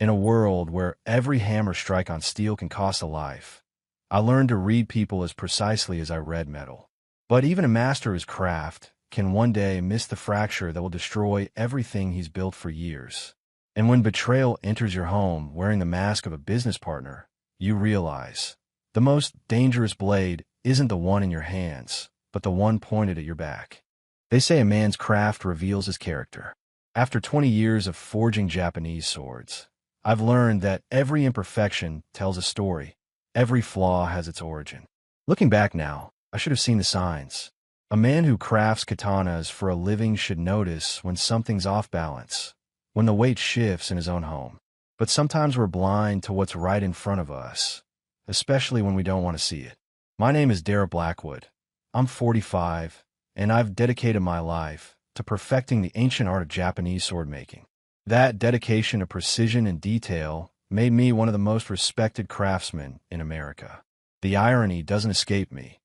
In a world where every hammer strike on steel can cost a life, I learned to read people as precisely as I read metal. But even a master of his craft can one day miss the fracture that will destroy everything he's built for years. And when betrayal enters your home wearing the mask of a business partner, you realize the most dangerous blade isn't the one in your hands, but the one pointed at your back. They say a man's craft reveals his character. After 20 years of forging Japanese swords, I've learned that every imperfection tells a story. Every flaw has its origin. Looking back now, I should have seen the signs. A man who crafts katanas for a living should notice when something's off balance, when the weight shifts in his own home. But sometimes we're blind to what's right in front of us, especially when we don't want to see it. My name is Darrell Blackwood. I'm 45, and I've dedicated my life to perfecting the ancient art of Japanese sword making. That dedication to precision and detail made me one of the most respected craftsmen in America. The irony doesn't escape me.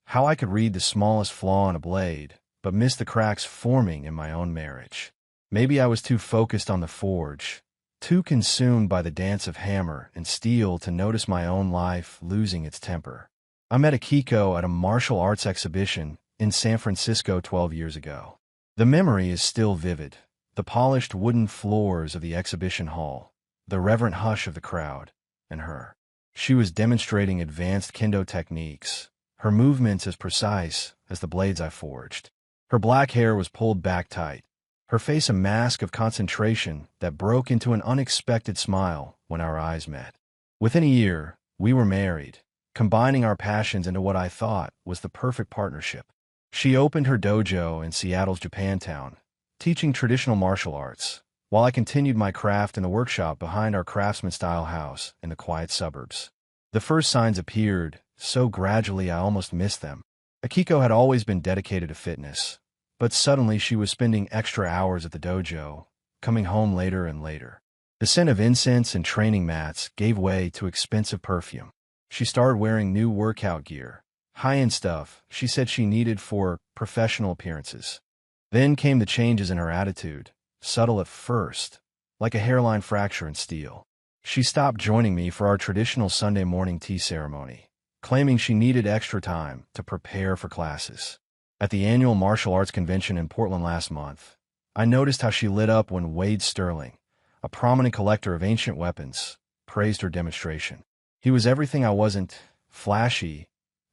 How I could read the smallest flaw in a blade, but miss the cracks forming in my own marriage. Maybe I was too focused on the forge, too consumed by the dance of hammer and steel to notice my own life losing its temper. I met Akiko at a martial arts exhibition in San Francisco 12 years ago. The memory is still vivid. The polished wooden floors of the exhibition hall, the reverent hush of the crowd, and her. She was demonstrating advanced kendo techniques, her movements as precise as the blades I forged. Her black hair was pulled back tight, her face a mask of concentration that broke into an unexpected smile when our eyes met. Within a year, we were married, combining our passions into what I thought was the perfect partnership. She opened her dojo in Seattle's Japantown, teaching traditional martial arts, while I continued my craft in the workshop behind our craftsman-style house in the quiet suburbs. The first signs appeared, so gradually I almost missed them. Akiko had always been dedicated to fitness, but suddenly she was spending extra hours at the dojo, coming home later and later. The scent of incense and training mats gave way to expensive perfume. She started wearing new workout gear, high-end stuff she said she needed for professional appearances. Then came the changes in her attitude, subtle at first, like a hairline fracture in steel. She stopped joining me for our traditional Sunday morning tea ceremony, claiming she needed extra time to prepare for classes. At the annual martial arts convention in Portland last month, I noticed how she lit up when Wade Sterling, a prominent collector of ancient weapons, praised her demonstration. He was everything I wasn't: flashy,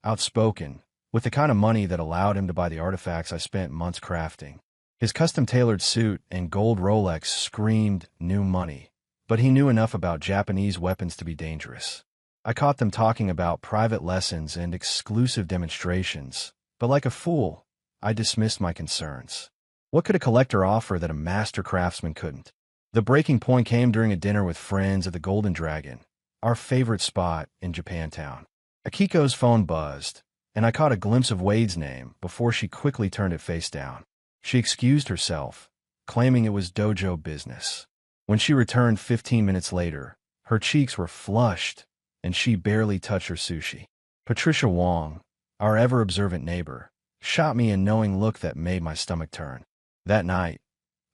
outspoken, with the kind of money that allowed him to buy the artifacts I spent months crafting. His custom-tailored suit and gold Rolex screamed new money, but he knew enough about Japanese weapons to be dangerous. I caught them talking about private lessons and exclusive demonstrations, but like a fool, I dismissed my concerns. What could a collector offer that a master craftsman couldn't? The breaking point came during a dinner with friends at the Golden Dragon, our favorite spot in Japantown. Akiko's phone buzzed, and I caught a glimpse of Wade's name before she quickly turned it face down. She excused herself, claiming it was dojo business. When she returned 15 minutes later, her cheeks were flushed, and she barely touched her sushi. Patricia Wong, our ever-observant neighbor, shot me a knowing look that made my stomach turn. That night,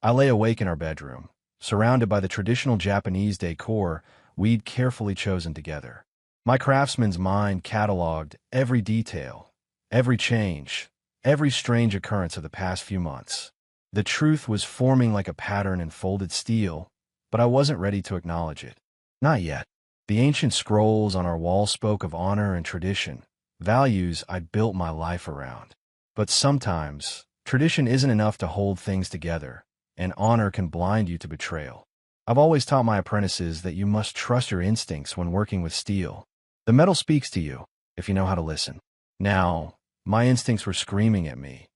I lay awake in our bedroom, surrounded by the traditional Japanese decor we'd carefully chosen together. My craftsman's mind cataloged every detail, every change, every strange occurrence of the past few months. The truth was forming like a pattern in folded steel, but I wasn't ready to acknowledge it. Not yet. The ancient scrolls on our wall spoke of honor and tradition, values I'd built my life around. But sometimes, tradition isn't enough to hold things together, and honor can blind you to betrayal. I've always taught my apprentices that you must trust your instincts when working with steel. The metal speaks to you, if you know how to listen. Now, my instincts were screaming at me,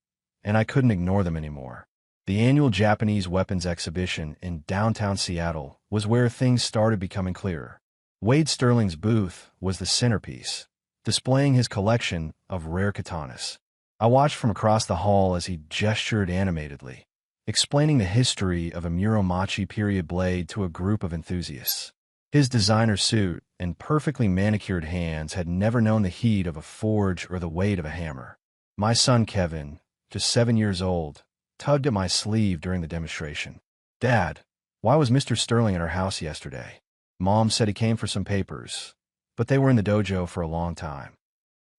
and I couldn't ignore them anymore. The annual Japanese weapons exhibition in downtown Seattle was where things started becoming clearer. Wade Sterling's booth was the centerpiece, displaying his collection of rare katanas. I watched from across the hall as he gestured animatedly, explaining the history of a Muromachi period blade to a group of enthusiasts. His designer suit and perfectly manicured hands had never known the heat of a forge or the weight of a hammer. My son Kevin, just 7 years old, tugged at my sleeve during the demonstration. "Dad, Why was Mr. Sterling at our house yesterday? Mom said he came for some papers, but they were in the dojo for a long time.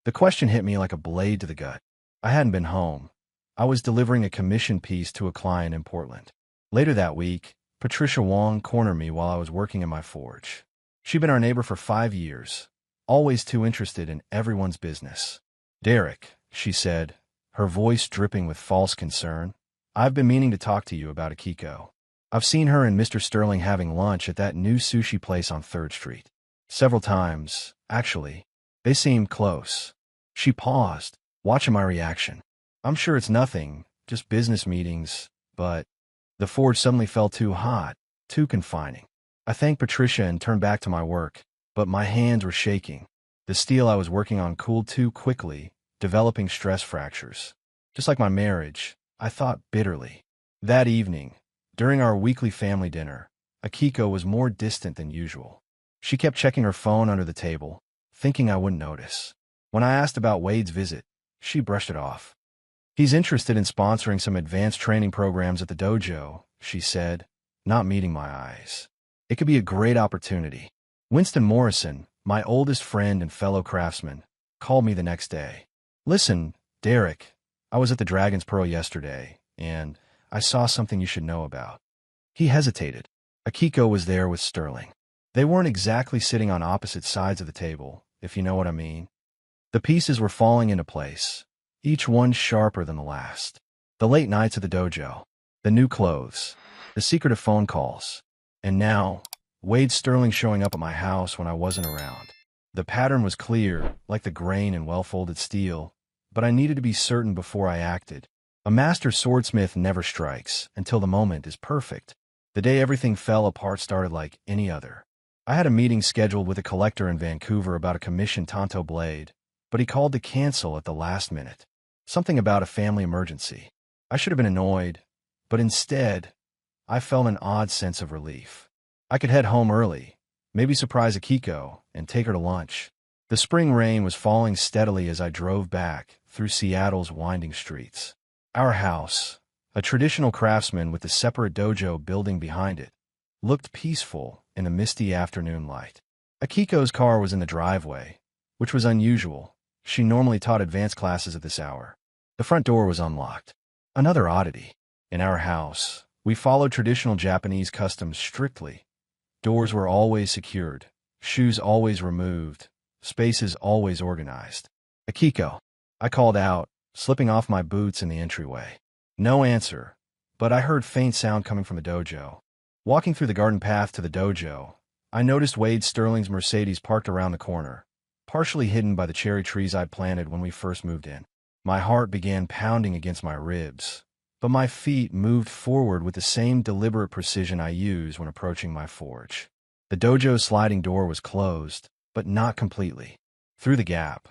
The question hit me like a blade to the gut. I hadn't been home. I was delivering a commission piece to a client in Portland. Later that week, Patricia Wong cornered me while I was working in my forge. She'd been our neighbor for 5 years, always too interested in everyone's business. Derek, she said, her voice dripping with false concern, I've been meaning to talk to you about Akiko. I've seen her and Mr. Sterling having lunch at that new sushi place on 3rd Street. Several times, actually. They seemed close. She paused, watching my reaction. I'm sure it's nothing, just business meetings, but the forge suddenly felt too hot, too confining. I thanked Patricia and turned back to my work, but my hands were shaking. The steel I was working on cooled too quickly, developing stress fractures. Just like my marriage, I thought bitterly. That evening, during our weekly family dinner, Akiko was more distant than usual. She kept checking her phone under the table, thinking I wouldn't notice. When I asked about Wade's visit, she brushed it off. He's interested in sponsoring some advanced training programs at the dojo, she said, not meeting my eyes. It could be a great opportunity. Winston Morrison, my oldest friend and fellow craftsman, called me the next day. Listen, Derek, I was at the Dragon's Pearl yesterday, and I saw something you should know about. He hesitated. Akiko was there with Sterling. They weren't exactly sitting on opposite sides of the table, if you know what I mean. The pieces were falling into place, each one sharper than the last. The late nights at the dojo, the new clothes, the secretive phone calls, and now, Wade Sterling showing up at my house when I wasn't around. The pattern was clear, like the grain in well-folded steel, but I needed to be certain before I acted. A master swordsmith never strikes until the moment is perfect. The day everything fell apart started like any other. I had a meeting scheduled with a collector in Vancouver about a commissioned Tonto blade, but he called to cancel at the last minute. Something about a family emergency. I should have been annoyed, but instead, I felt an odd sense of relief. I could head home early, maybe surprise Akiko, and take her to lunch. The spring rain was falling steadily as I drove back through Seattle's winding streets. Our house, a traditional craftsman with the separate dojo building behind it, looked peaceful in the misty afternoon light. Akiko's car was in the driveway, which was unusual. She normally taught advanced classes at this hour. The front door was unlocked. Another oddity. In our house, we followed traditional Japanese customs strictly. Doors were always secured, shoes always removed, spaces always organized. Akiko, I called out, slipping off my boots in the entryway. No answer, but I heard faint sound coming from the dojo. Walking through the garden path to the dojo, I noticed Wade Sterling's Mercedes parked around the corner, partially hidden by the cherry trees I'd planted when we first moved in. My heart began pounding against my ribs, but my feet moved forward with the same deliberate precision I use when approaching my forge. The dojo's sliding door was closed, but not completely. Through the gap,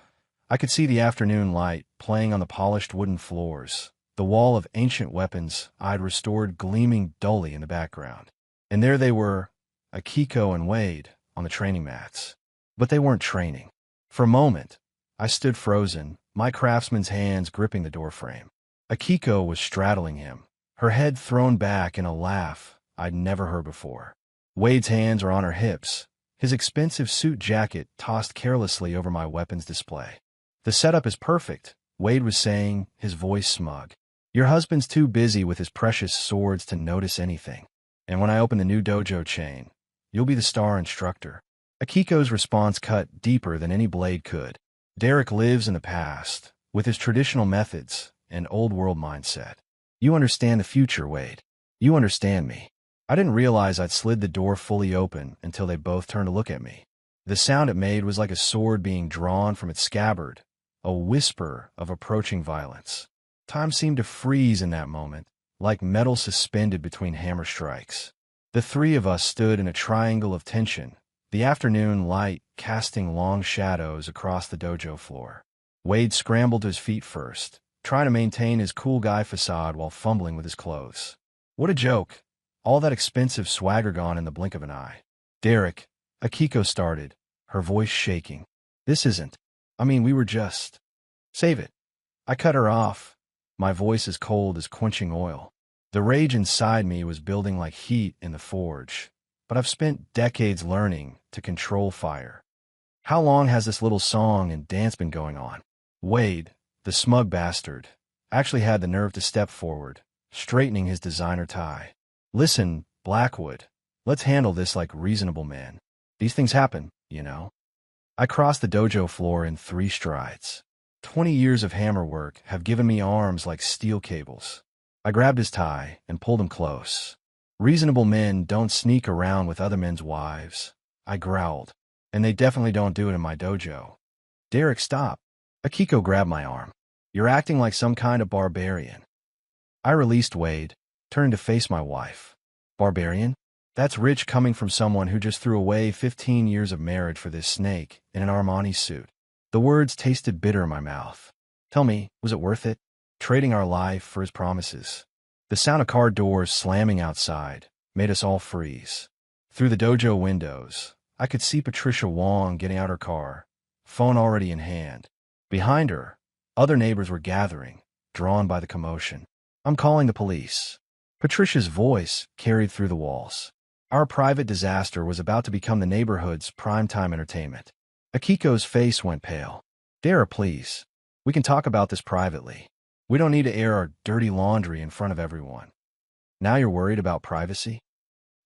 I could see the afternoon light playing on the polished wooden floors, the wall of ancient weapons I'd restored gleaming dully in the background. And there they were, Akiko and Wade, on the training mats. But they weren't training. For a moment, I stood frozen, my craftsman's hands gripping the doorframe. Akiko was straddling him, her head thrown back in a laugh I'd never heard before. Wade's hands were on her hips, his expensive suit jacket tossed carelessly over my weapons display. The setup is perfect, Wade was saying, his voice smug. Your husband's too busy with his precious swords to notice anything. And when I open the new dojo chain, you'll be the star instructor. Akiko's response cut deeper than any blade could. Derek lives in the past, with his traditional methods and old-world mindset. You understand the future, Wade. You understand me. I didn't realize I'd slid the door fully open until they both turned to look at me. The sound it made was like a sword being drawn from its scabbard, a whisper of approaching violence. Time seemed to freeze in that moment, like metal suspended between hammer strikes. The three of us stood in a triangle of tension, the afternoon light casting long shadows across the dojo floor. Wade scrambled to his feet first, trying to maintain his cool guy facade while fumbling with his clothes. What a joke. All that expensive swagger gone in the blink of an eye. Derek, Akiko started, her voice shaking. This isn't. We were just. Save it. I cut her off, my voice as cold as quenching oil. The rage inside me was building like heat in the forge, but I've spent decades learning to control fire. How long has this little song and dance been going on? Wade, the smug bastard, actually had the nerve to step forward, straightening his designer tie. Listen, Blackwood, let's handle this like reasonable men. These things happen, you know. I crossed the dojo floor in 3 strides. 20 years of hammer work have given me arms like steel cables. I grabbed his tie and pulled him close. Reasonable men don't sneak around with other men's wives, I growled. And they definitely don't do it in my dojo. Derek, stop. Akiko grabbed my arm. You're acting like some kind of barbarian. I released Wade, turned to face my wife. Barbarian? That's rich coming from someone who just threw away 15 years of marriage for this snake in an Armani suit. The words tasted bitter in my mouth. Tell me, was it worth it? Trading our life for his promises. The sound of car doors slamming outside made us all freeze. Through the dojo windows, I could see Patricia Wong getting out her car, phone already in hand. Behind her, other neighbors were gathering, drawn by the commotion. I'm calling the police. Patricia's voice carried through the walls. Our private disaster was about to become the neighborhood's primetime entertainment. Akiko's face went pale. Dara, please. We can talk about this privately. We don't need to air our dirty laundry in front of everyone. Now you're worried about privacy?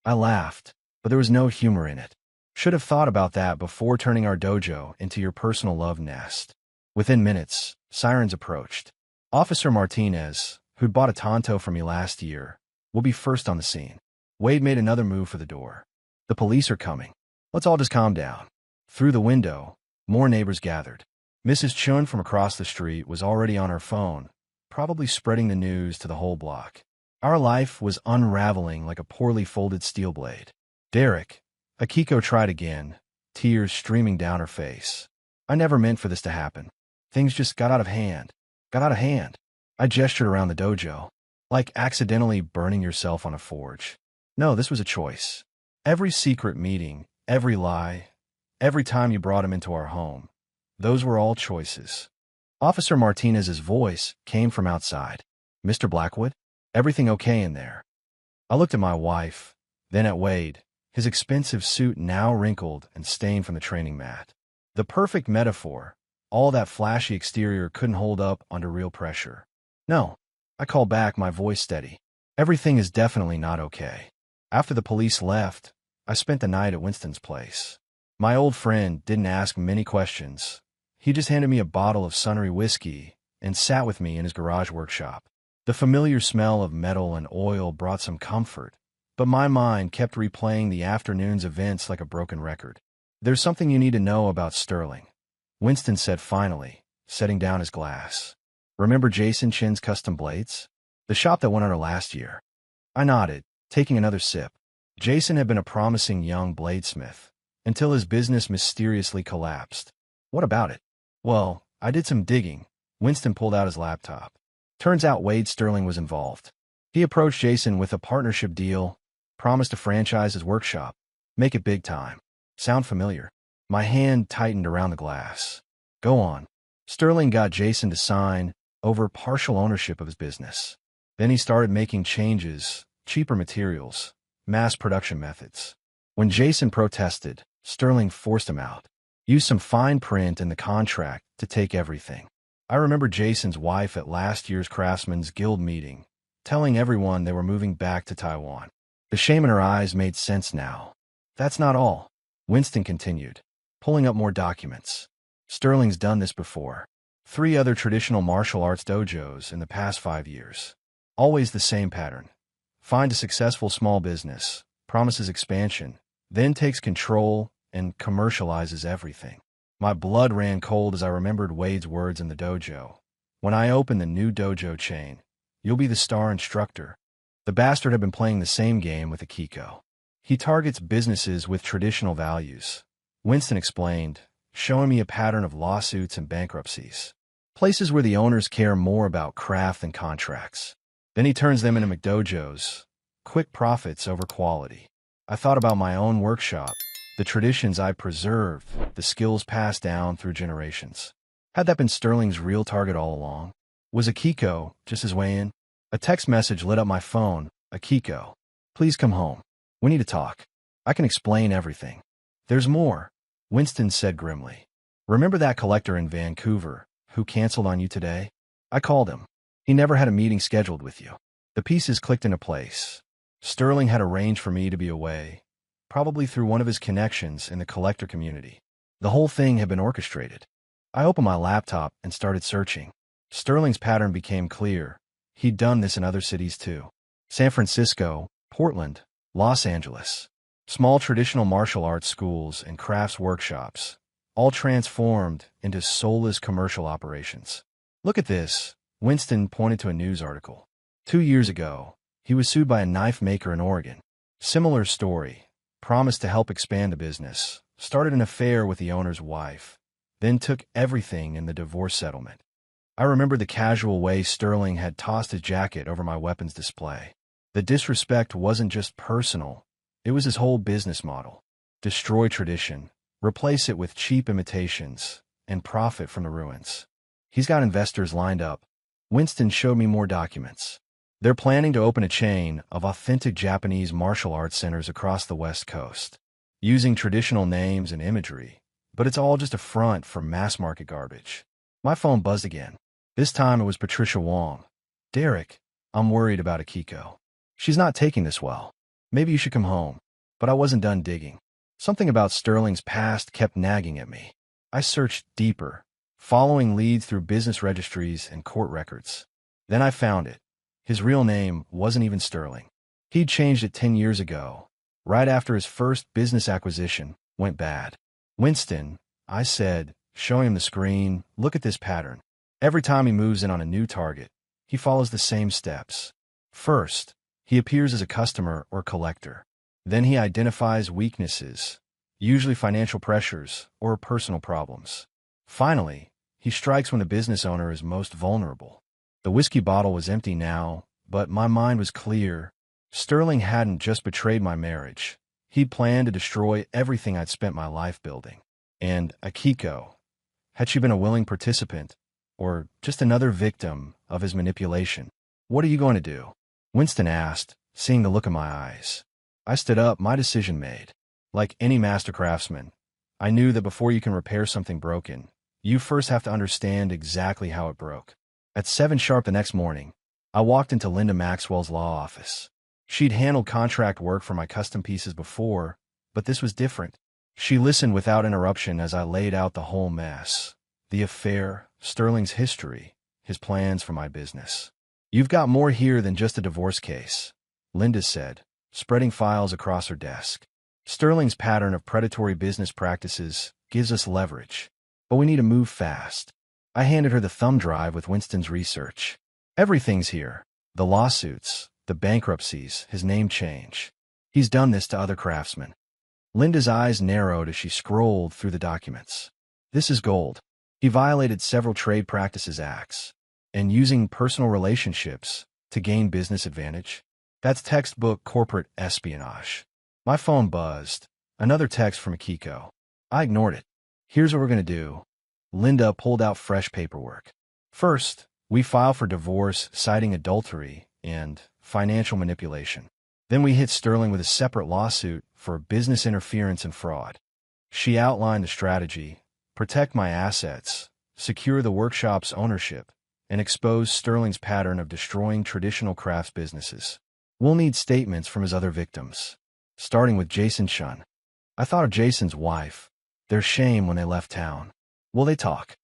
I laughed, but there was no humor in it. Should have thought about that before turning our dojo into your personal love nest. Within minutes, sirens approached. Officer Martinez, who'd bought a Tonto for me last year, will be first on the scene. Wade made another move for the door. The police are coming. Let's all just calm down. Through the window, more neighbors gathered. Mrs. Chun from across the street was already on her phone, probably spreading the news to the whole block. Our life was unraveling like a poorly folded steel blade. Derek, Akiko tried again, tears streaming down her face. I never meant for this to happen. Things just got out of hand. Got out of hand. I gestured around the dojo, like accidentally burning yourself on a forge. No, this was a choice. Every secret meeting, every lie, every time you brought him into our home, those were all choices. Officer Martinez's voice came from outside. Mr. Blackwood, everything okay in there? I looked at my wife, then at Wade, his expensive suit now wrinkled and stained from the training mat. The perfect metaphor. All that flashy exterior couldn't hold up under real pressure. No, I called back, my voice steady. Everything is definitely not okay. After the police left, I spent the night at Winston's place. My old friend didn't ask many questions. He just handed me a bottle of Sunnery whiskey and sat with me in his garage workshop. The familiar smell of metal and oil brought some comfort, but my mind kept replaying the afternoon's events like a broken record. There's something you need to know about Sterling, Winston said finally, setting down his glass. Remember Jason Chin's custom blades? The shop that went under last year. I nodded, taking another sip. Jason had been a promising young bladesmith, until his business mysteriously collapsed. What about it? Well, I did some digging. Winston pulled out his laptop. Turns out Wade Sterling was involved. He approached Jason with a partnership deal, promised to franchise his workshop, make it big time. Sound familiar? My hand tightened around the glass. Go on. Sterling got Jason to sign over partial ownership of his business. Then he started making changes, cheaper materials, mass production methods. When Jason protested, Sterling forced him out. Used some fine print in the contract to take everything. I remember Jason's wife at last year's Craftsman's Guild meeting, telling everyone they were moving back to Taiwan. The shame in her eyes made sense now. That's not all, Winston continued, pulling up more documents. Sterling's done this before. 3 other traditional martial arts dojos in the past 5 years. Always the same pattern. Find a successful small business, promises expansion, then takes control and commercializes everything. My blood ran cold as I remembered Wade's words in the dojo. When I open the new dojo chain, you'll be the star instructor. The bastard had been playing the same game with Akiko. He targets businesses with traditional values. Winston explained, showing me a pattern of lawsuits and bankruptcies. Places where the owners care more about craft than contracts. Then he turns them into McDojos. Quick profits over quality. I thought about my own workshop, the traditions I preserved, the skills passed down through generations. Had that been Sterling's real target all along? Was Akiko just his way in? A text message lit up my phone. Akiko, please come home. We need to talk. I can explain everything. There's more, Winston said grimly. Remember that collector in Vancouver who canceled on you today? I called him. He never had a meeting scheduled with you. The pieces clicked into place. Sterling had arranged for me to be away, probably through one of his connections in the collector community. The whole thing had been orchestrated. I opened my laptop and started searching. Sterling's pattern became clear. He'd done this in other cities too. San Francisco, Portland, Los Angeles. Small traditional martial arts schools and crafts workshops, all transformed into soulless commercial operations. Look at this, Winston pointed to a news article. 2 years ago, he was sued by a knife maker in Oregon. Similar story. Promised to help expand the business, started an affair with the owner's wife, then took everything in the divorce settlement. I remember the casual way Sterling had tossed his jacket over my weapons display. The disrespect wasn't just personal, it was his whole business model. Destroy tradition, replace it with cheap imitations, and profit from the ruins. He's got investors lined up. Winston showed me more documents. They're planning to open a chain of authentic Japanese martial arts centers across the West Coast, using traditional names and imagery, but it's all just a front for mass-market garbage. My phone buzzed again. This time it was Patricia Wong. Derek, I'm worried about Akiko. She's not taking this well. Maybe you should come home. But I wasn't done digging. Something about Sterling's past kept nagging at me. I searched deeper, following leads through business registries and court records. Then I found it. His real name wasn't even Sterling. He'd changed it 10 years ago, right after his first business acquisition went bad. Winston, I said, showing him the screen, look at this pattern. Every time he moves in on a new target, he follows the same steps. First, he appears as a customer or collector. Then he identifies weaknesses, usually financial pressures or personal problems. Finally, he strikes when the business owner is most vulnerable. The whiskey bottle was empty now, but my mind was clear. Sterling hadn't just betrayed my marriage. He'd planned to destroy everything I'd spent my life building. And Akiko, had she been a willing participant, or just another victim of his manipulation? What are you going to do? Winston asked, seeing the look in my eyes. I stood up, my decision made. Like any master craftsman, I knew that before you can repair something broken, you first have to understand exactly how it broke. At 7 sharp the next morning, I walked into Linda Maxwell's law office. She'd handled contract work for my custom pieces before, but this was different. She listened without interruption as I laid out the whole mess. The affair, Sterling's history, his plans for my business. You've got more here than just a divorce case, Linda said, spreading files across her desk. Sterling's pattern of predatory business practices gives us leverage, but we need to move fast. I handed her the thumb drive with Winston's research. Everything's here. The lawsuits, the bankruptcies, his name change. He's done this to other craftsmen. Linda's eyes narrowed as she scrolled through the documents. This is gold. He violated several trade practices acts, and using personal relationships to gain business advantage. That's textbook corporate espionage. My phone buzzed. Another text from Akiko. I ignored it. Here's what we're going to do. Linda pulled out fresh paperwork. First, we file for divorce citing adultery and financial manipulation. Then we hit Sterling with a separate lawsuit for business interference and fraud. She outlined the strategy: protect my assets, secure the workshop's ownership, and expose Sterling's pattern of destroying traditional crafts businesses. We'll need statements from his other victims, starting with Jason Shun. I thought of Jason's wife. Their shame when they left town. Will they talk?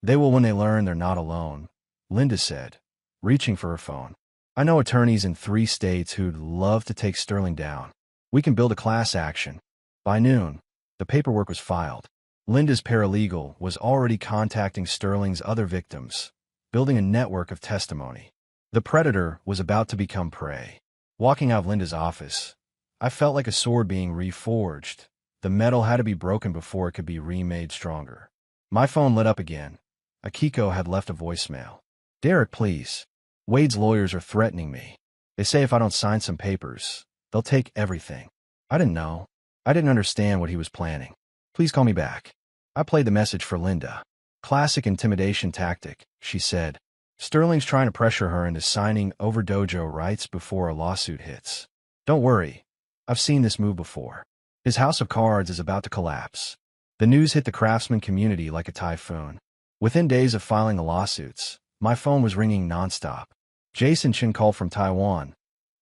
They will when they learn they're not alone, Linda said, reaching for her phone. I know attorneys in 3 states who'd love to take Sterling down. We can build a class action. By noon, the paperwork was filed. Linda's paralegal was already contacting Sterling's other victims, building a network of testimony. The predator was about to become prey. Walking out of Linda's office, I felt like a sword being reforged. The metal had to be broken before it could be remade stronger. My phone lit up again. Akiko had left a voicemail. Derek, please. Wade's lawyers are threatening me. They say if I don't sign some papers, they'll take everything. I didn't know. I didn't understand what he was planning. Please call me back. I played the message for Linda. Classic intimidation tactic, she said. Sterling's trying to pressure her into signing over dojo rights before a lawsuit hits. Don't worry. I've seen this move before. His house of cards is about to collapse. The news hit the craftsman community like a typhoon. Within days of filing the lawsuits, my phone was ringing nonstop. Jason Chin called from Taiwan,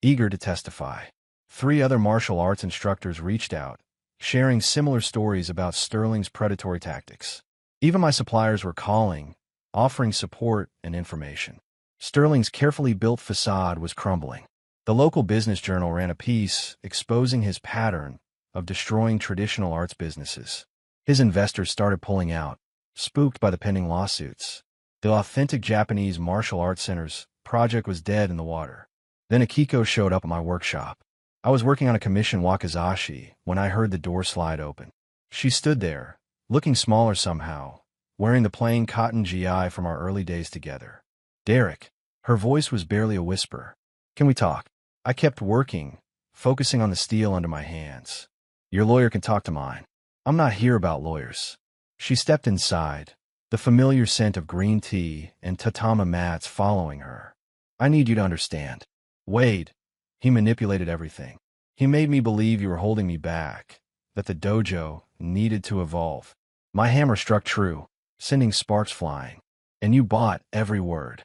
eager to testify. 3 other martial arts instructors reached out, sharing similar stories about Sterling's predatory tactics. Even my suppliers were calling, offering support and information. Sterling's carefully built facade was crumbling. The local business journal ran a piece exposing his pattern of destroying traditional arts businesses. His investors started pulling out, spooked by the pending lawsuits. The authentic Japanese martial arts center's project was dead in the water. Then Akiko showed up at my workshop. I was working on a commission wakizashi when I heard the door slide open. She stood there, looking smaller somehow, wearing the plain cotton GI from our early days together. Derek. Her voice was barely a whisper. Can we talk? I kept working, focusing on the steel under my hands. Your lawyer can talk to mine. I'm not here about lawyers. She stepped inside, the familiar scent of green tea and tatama mats following her. I need you to understand. Wade. He manipulated everything. He made me believe you were holding me back, that the dojo needed to evolve. My hammer struck true, sending sparks flying. And you bought every word.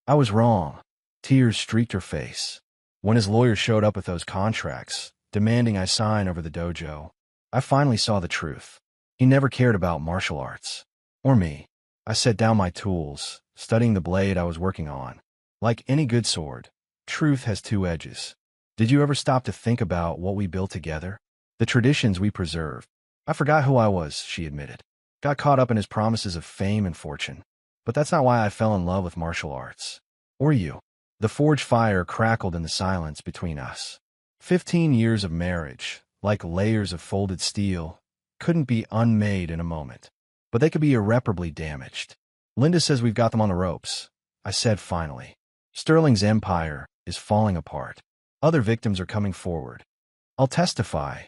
I was wrong. Tears streaked her face. When his lawyer showed up with those contracts, demanding I sign over the dojo, I finally saw the truth. He never cared about martial arts. Or me. I set down my tools, studying the blade I was working on. Like any good sword, truth has 2 edges. Did you ever stop to think about what we built together? The traditions we preserved. I forgot who I was, she admitted. Got caught up in his promises of fame and fortune. But that's not why I fell in love with martial arts. Or you. The forge fire crackled in the silence between us. 15 years of marriage, like layers of folded steel, couldn't be unmade in a moment. But they could be irreparably damaged. Linda says we've got them on the ropes, I said finally. Sterling's empire is falling apart. Other victims are coming forward. I'll testify.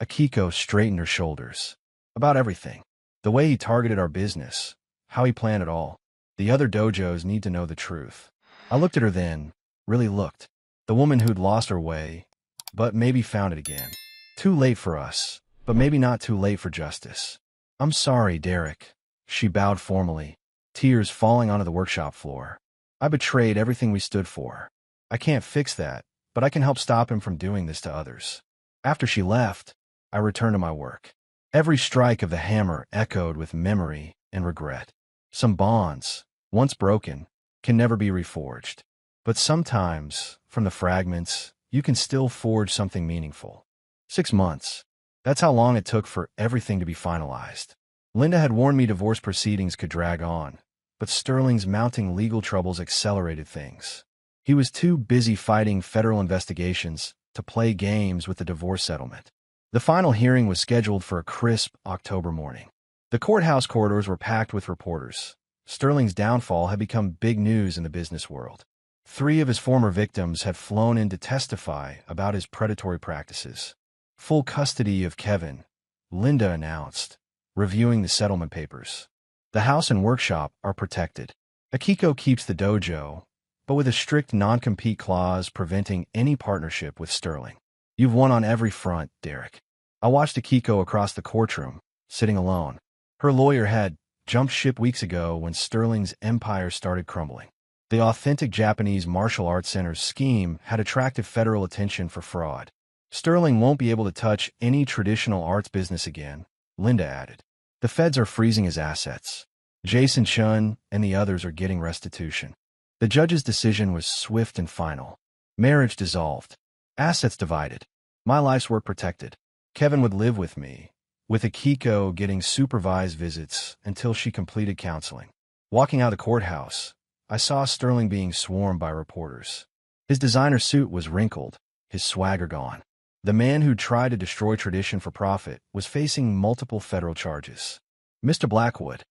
Akiko straightened her shoulders. About everything. The way he targeted our business. How he planned it all. The other dojos need to know the truth. I looked at her then, really looked. The woman who'd lost her way, but maybe found it again. Too late for us, but maybe not too late for justice. I'm sorry, Derek. She bowed formally, tears falling onto the workshop floor. I betrayed everything we stood for. I can't fix that, but I can help stop him from doing this to others. After she left, I returned to my work. Every strike of the hammer echoed with memory and regret. Some bonds, once broken, can never be reforged. But sometimes, from the fragments, you can still forge something meaningful. 6 months. That's how long it took for everything to be finalized. Linda had warned me divorce proceedings could drag on, but Sterling's mounting legal troubles accelerated things. He was too busy fighting federal investigations to play games with the divorce settlement. The final hearing was scheduled for a crisp October morning. The courthouse corridors were packed with reporters. Sterling's downfall had become big news in the business world. 3 of his former victims had flown in to testify about his predatory practices. Full custody of Kevin, Linda announced, reviewing the settlement papers. The house and workshop are protected. Akiko keeps the dojo, but with a strict non-compete clause preventing any partnership with Sterling. You've won on every front, Derek. I watched Akiko across the courtroom, sitting alone. Her lawyer had jumped ship weeks ago when Sterling's empire started crumbling. The authentic Japanese martial arts center's scheme had attracted federal attention for fraud. Sterling won't be able to touch any traditional arts business again, Linda added. The feds are freezing his assets. Jason Chun and the others are getting restitution. The judge's decision was swift and final. Marriage dissolved. Assets divided. My life's work protected. Kevin would live with me, with Akiko getting supervised visits until she completed counseling. Walking out of the courthouse, I saw Sterling being swarmed by reporters. His designer suit was wrinkled, his swagger gone. The man who tried to destroy tradition for profit was facing multiple federal charges. Mr. Blackwood.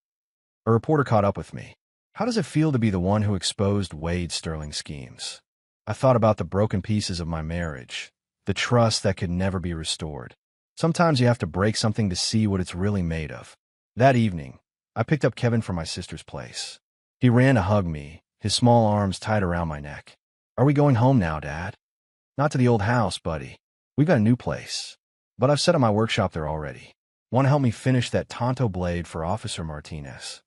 A reporter caught up with me. How does it feel to be the one who exposed Wade Sterling's schemes? I thought about the broken pieces of my marriage, the trust that could never be restored. Sometimes you have to break something to see what it's really made of. That evening, I picked up Kevin from my sister's place. He ran to hug me, his small arms tight around my neck. Are we going home now, Dad? Not to the old house, buddy. We've got a new place. But I've set up my workshop there already. Want to help me finish that Tonto blade for Officer Martinez?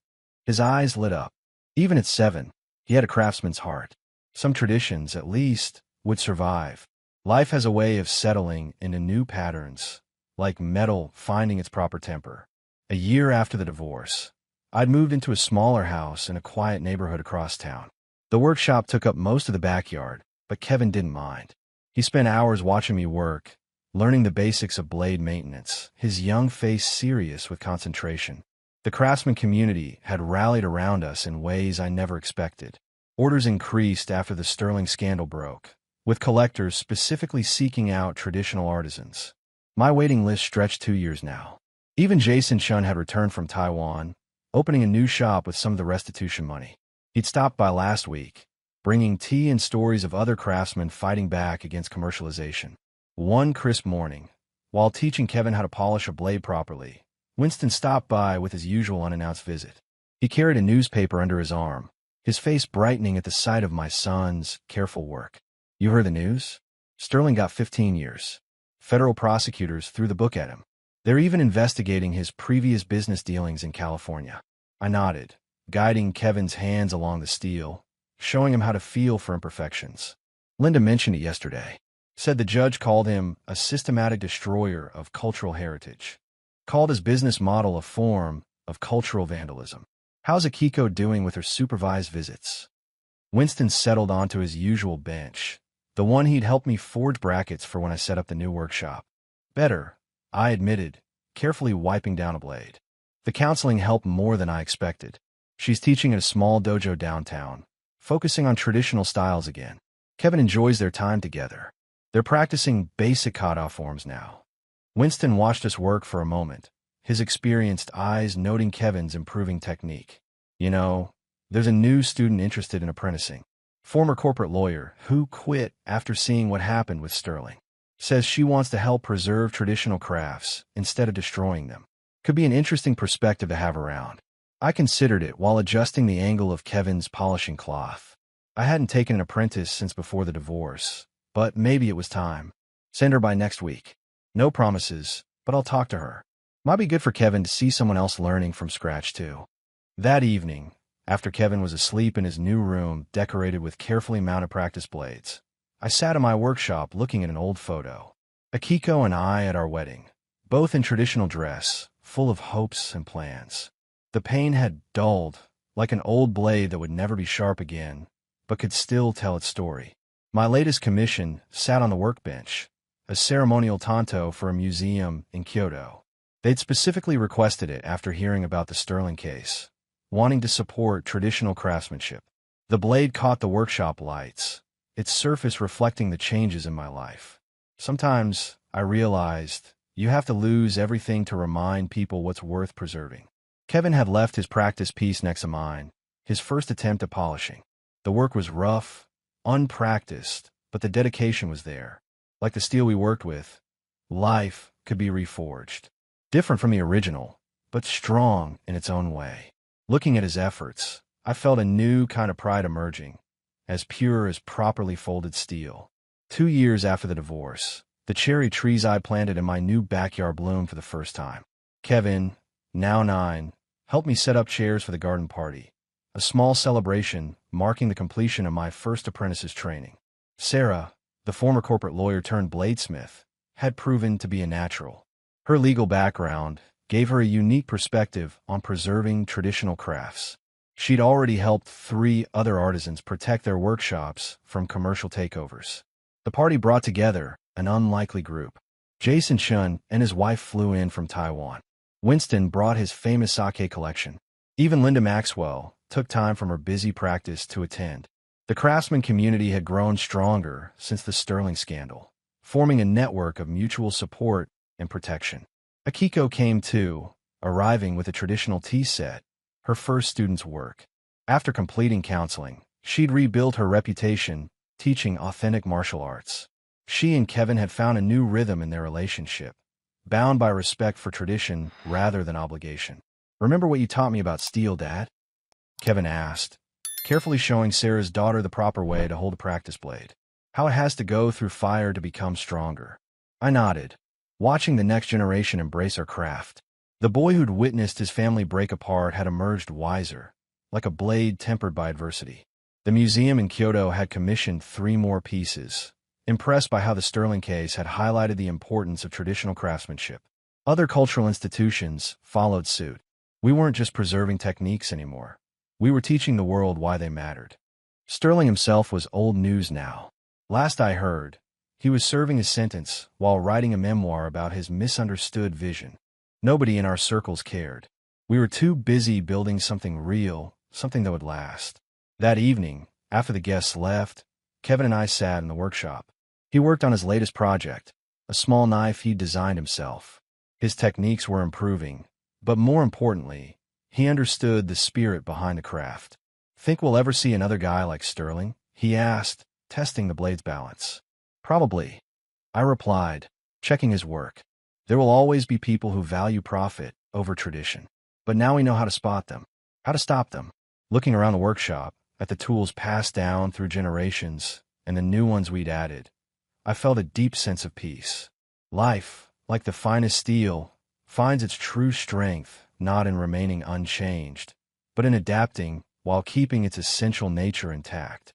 His eyes lit up. Even at 7, he had a craftsman's heart. Some traditions, at least, would survive. Life has a way of settling into new patterns, like metal finding its proper temper. A year after the divorce, I'd moved into a smaller house in a quiet neighborhood across town. The workshop took up most of the backyard, but Kevin didn't mind. He spent hours watching me work, learning the basics of blade maintenance, his young face serious with concentration. The craftsman community had rallied around us in ways I never expected. Orders increased after the Sterling scandal broke, with collectors specifically seeking out traditional artisans. My waiting list stretched 2 years now. Even Jason Chun had returned from Taiwan, opening a new shop with some of the restitution money. He'd stopped by last week, bringing tea and stories of other craftsmen fighting back against commercialization. One crisp morning, while teaching Kevin how to polish a blade properly, Winston stopped by with his usual unannounced visit. He carried a newspaper under his arm, his face brightening at the sight of my son's careful work. You heard the news? Sterling got 15 years. Federal prosecutors threw the book at him. They're even investigating his previous business dealings in California. I nodded, guiding Kevin's hands along the steel, showing him how to feel for imperfections. Linda mentioned it yesterday. Said the judge called him a systematic destroyer of cultural heritage. Called his business model a form of cultural vandalism. How's Akiko doing with her supervised visits? Winston settled onto his usual bench, the one he'd helped me forge brackets for when I set up the new workshop. Better, I admitted, carefully wiping down a blade. The counseling helped more than I expected. She's teaching at a small dojo downtown, focusing on traditional styles again. Kevin enjoys their time together. They're practicing basic kata forms now. Winston watched us work for a moment, his experienced eyes noting Kevin's improving technique. You know, there's a new student interested in apprenticing. Former corporate lawyer who quit after seeing what happened with Sterling. Says she wants to help preserve traditional crafts instead of destroying them. Could be an interesting perspective to have around. I considered it while adjusting the angle of Kevin's polishing cloth. I hadn't taken an apprentice since before the divorce, but maybe it was time. Send her by next week. No promises, but I'll talk to her. Might be good for Kevin to see someone else learning from scratch too. That evening, after Kevin was asleep in his new room decorated with carefully mounted practice blades, I sat in my workshop looking at an old photo. Akiko and I at our wedding, both in traditional dress, full of hopes and plans. The pain had dulled, like an old blade that would never be sharp again, but could still tell its story. My latest commission sat on the workbench, a ceremonial tanto for a museum in Kyoto. They'd specifically requested it after hearing about the Sterling case, wanting to support traditional craftsmanship. The blade caught the workshop lights, its surface reflecting the changes in my life. Sometimes, I realized, you have to lose everything to remind people what's worth preserving. Kevin had left his practice piece next to mine, his first attempt at polishing. The work was rough, unpracticed, but the dedication was there. Like the steel we worked with, life could be reforged. Different from the original, but strong in its own way. Looking at his efforts, I felt a new kind of pride emerging, as pure as properly folded steel. 2 years after the divorce, the cherry trees I planted in my new backyard bloomed for the first time. Kevin, now 9, helped me set up chairs for the garden party, a small celebration marking the completion of my first apprentice's training. Sarah, the former corporate lawyer turned bladesmith, had proven to be a natural. Her legal background gave her a unique perspective on preserving traditional crafts. She'd already helped 3 other artisans protect their workshops from commercial takeovers. The party brought together an unlikely group. Jason Chun and his wife flew in from Taiwan. Winston brought his famous sake collection. Even Linda Maxwell took time from her busy practice to attend. The craftsman community had grown stronger since the Sterling scandal, forming a network of mutual support and protection. Akiko came too, arriving with a traditional tea set, her first student's work. After completing counseling, she'd rebuilt her reputation teaching authentic martial arts. She and Kevin had found a new rhythm in their relationship, bound by respect for tradition rather than obligation. Remember what you taught me about steel, Dad? Kevin asked, carefully showing Sarah's daughter the proper way to hold a practice blade, how it has to go through fire to become stronger. I nodded, watching the next generation embrace our craft. The boy who'd witnessed his family break apart had emerged wiser, like a blade tempered by adversity. The museum in Kyoto had commissioned 3 more pieces, impressed by how the sterling case had highlighted the importance of traditional craftsmanship. Other cultural institutions followed suit. We weren't just preserving techniques anymore. We were teaching the world why they mattered. Sterling himself was old news now. Last I heard, he was serving his sentence while writing a memoir about his misunderstood vision. Nobody in our circles cared. We were too busy building something real, something that would last. That evening, after the guests left, Kevin and I sat in the workshop. He worked on his latest project, a small knife he'd designed himself. His techniques were improving, but more importantly, he understood the spirit behind the craft. "Think we'll ever see another guy like Sterling?" he asked, testing the blade's balance. "Probably," I replied, checking his work. "There will always be people who value profit over tradition. But now we know how to spot them, how to stop them." Looking around the workshop, at the tools passed down through generations and the new ones we'd added, I felt a deep sense of peace. Life, like the finest steel, finds its true strength not in remaining unchanged, but in adapting while keeping its essential nature intact.